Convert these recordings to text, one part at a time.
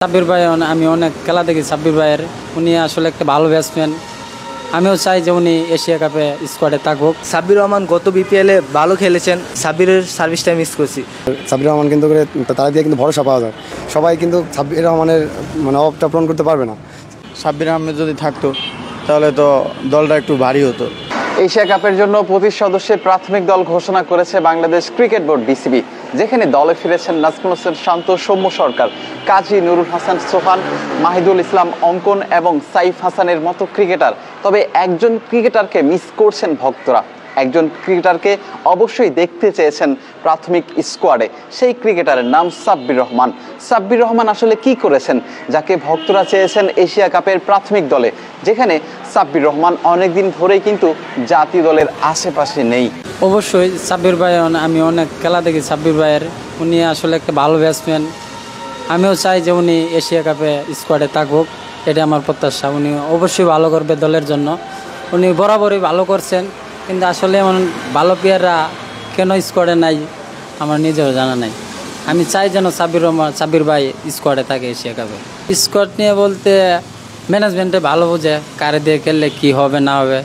সাব্বির ভাই আমি অনেক খেলা দেখি সাব্বির ভাইয়ের। উনি আসলে একটা ভালো ব্যাটসম্যান। আমিও চাই যে উনি এশিয়া কাপে স্কোয়াডে থাকুক। সাব্বির রহমান গত বিপিএলে ভালো খেলেছেন, সাব্বিরের সার্ভিসটা মিস করছি। সাব্বির রহমান কিন্তু তারা দিয়ে কিন্তু ভরসা পাওয়া যায়। সবাই কিন্তু সাব্বির রহমানের অভাবটা পূরণ করতে পারবে না। সাব্বির আহমেদ যদি থাকতো তাহলে তো দলটা একটু ভারী হতো। এশিয়া কাপের জন্য 25 সদস্যের প্রাথমিক দল ঘোষণা করেছে বাংলাদেশ ক্রিকেট বোর্ড বিসিবি, যেখানে দলে ফিরেছেন নাজমুল হোসেন শান্ত, সৌম্য সরকার, কাজী নুরুল হাসান সোহান, মাহিদুল ইসলাম অঙ্কন এবং সাইফ হাসানের মতো ক্রিকেটার। তবে একজন ক্রিকেটারকে মিস করছেন ভক্তরা। একজন ক্রিকেটারকে অবশ্যই দেখতে চেয়েছেন প্রাথমিক স্কোয়াডে। সেই ক্রিকেটারের নাম সাব্বির রহমান। সাব্বির রহমান আসলে কি করেছেন যাকে ভক্তরা চেয়েছেন এশিয়া কাপের প্রাথমিক দলে, যেখানে সাব্বির রহমান অনেকদিন ধরেই কিন্তু জাতীয় দলের আশেপাশে নেই? অবশ্যই সাব্বির ভাই আমি অনেক খেলা দেখি সাব্বির ভাইয়ের। উনি আসলে একটা ভালো ব্যাটসম্যান। আমিও চাই যে উনি এশিয়া কাপে স্কোয়াডে থাকুক, এটা আমার প্রত্যাশা। উনি অবশ্যই ভালো করবে দলের জন্য। উনি বরাবরই ভালো করছেন, কিন্তু আসলে এমন ভালো প্লেয়াররা কেন স্কোয়াডে নাই আমার নিজেও জানা নাই। আমি চাই যেন সাব্বির ভাই স্কোয়াডে থাকে এশিয়া কাপে। স্কোয়াড নিয়ে বলতে ম্যানেজমেন্টে ভালো বোঝে কারে দিয়ে খেললে কী হবে না হবে।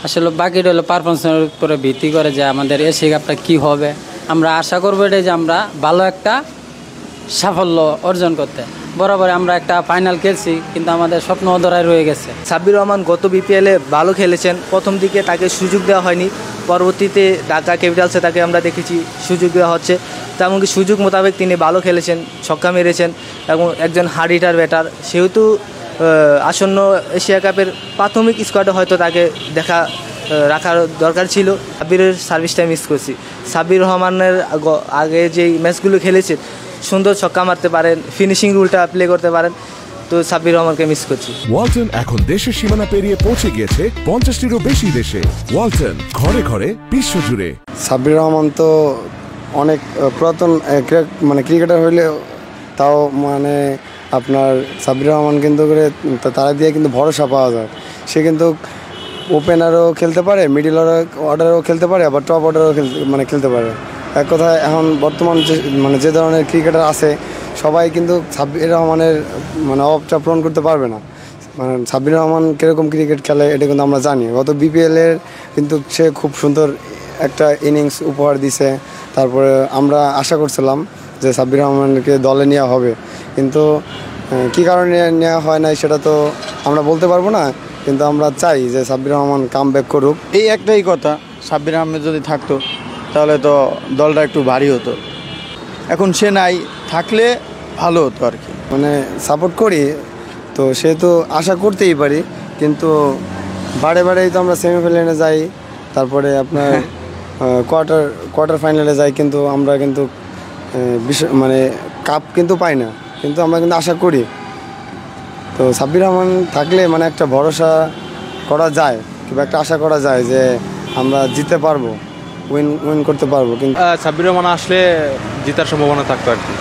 আসলে বাকিটা হলো পারফরমেন্সের উপরে ভিত্তি করে যে আমাদের এশিয়া কাপটা কী হবে। আমরা আশা করবো এটাই যে আমরা ভালো একটা সাফল্য অর্জন করতে। বরাবর আমরা একটা ফাইনাল খেলছি, কিন্তু আমাদের স্বপ্ন অধরায় রয়ে গেছে। সাব্বির রহমান গত বিপিএলে ভালো খেলেছেন। প্রথম দিকে তাকে সুযোগ দেওয়া হয়নি, পরবর্তীতে ঢাকা ক্যাপিটালসে তাকে আমরা দেখেছি সুযোগ দেওয়া হচ্ছে। তেমনকি সুযোগ মোতাবেক তিনি ভালো খেলেছেন, ছক্কা মেরেছেন এবং একজন হার্ড হিটার ব্যাটার। সেহেতু আসন্ন এশিয়া কাপের প্রাথমিক স্কোয়াডে হয়তো তাকে রাখার দরকার ছিল। সাব্বিরের সার্ভিসটা মিস করছি। সাব্বির রহমানের আগে যেই ম্যাচগুলো খেলেছে সুন্দর ছক্কা মারতে পারেন, ফিনিশিং রুলটা প্লে করতে পারেন, তো সাব্বির রহমানকে মিস করছি। ওয়ালটন এখন দেশের সীমানা পেরিয়ে পৌঁছে গিয়েছে 50টিরও বেশি দেশে। ওয়ালটন, ঘরে ঘরে বিশ্বজুড়ে। সাব্বির রহমান তো অনেক পুরাতন ক্রিকেটার হইলেও তাও আপনার সাব্বির রহমান কিন্তু তারা দিয়ে কিন্তু ভরসা পাওয়া যায়। সে কিন্তু ওপেনারও খেলতে পারে, মিডল অর্ডারও খেলতে পারে, আবার টপ অর্ডারও খেলতে পারে। এক কথায় এখন বর্তমান যে ধরনের ক্রিকেটার আছে সবাই কিন্তু সাব্বির রহমানের অভাবটা পূরণ করতে পারবে না। সাব্বির রহমান কীরকম ক্রিকেট খেলে এটা কিন্তু আমরা জানি। গত বিপিএলের কিন্তু সে খুব সুন্দর একটা ইনিংস উপহার দিছে। তারপরে আমরা আশা করছিলাম যে সাব্বির রহমানকে দলে নেওয়া হবে, কিন্তু কী কারণে নেওয়া হয় নাই সেটা তো আমরা বলতে পারবো না। কিন্তু আমরা চাই যে সাব্বির রহমান কাম ব্যাক করুক। এই একটাই কথা, সাব্বির আহমেদ যদি থাকতো তাহলে তো দলটা একটু ভারী হতো। এখন সে নাই, থাকলে ভালো হতো আর কি। সাপোর্ট করি তো সে তো আশা করতেই পারি, কিন্তু বারেই তো আমরা সেমিফাইনালে যাই, তারপরে আপনার কোয়ার্টার ফাইনালে যাই, কিন্তু আমরা কিন্তু কাপ কিন্তু পাই না। কিন্তু আমরা কিন্তু আশা করি। তো সাব্বির রহমান থাকলে একটা ভরসা করা যায়, কিংবা একটা আশা করা যায় যে আমরা জিততে পারবো, উইন করতে পারবো। কিন্তু সাব্বির রহমান আসলে জেতার সম্ভাবনা থাকতো আর কি।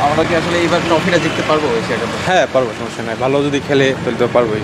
আমরা কি আসলে এইবার ট্রফিটা জিততে পারবো? হ্যাঁ পারবো, সমস্যা নাই। ভালো যদি খেলে তাহলে তো পারবোই।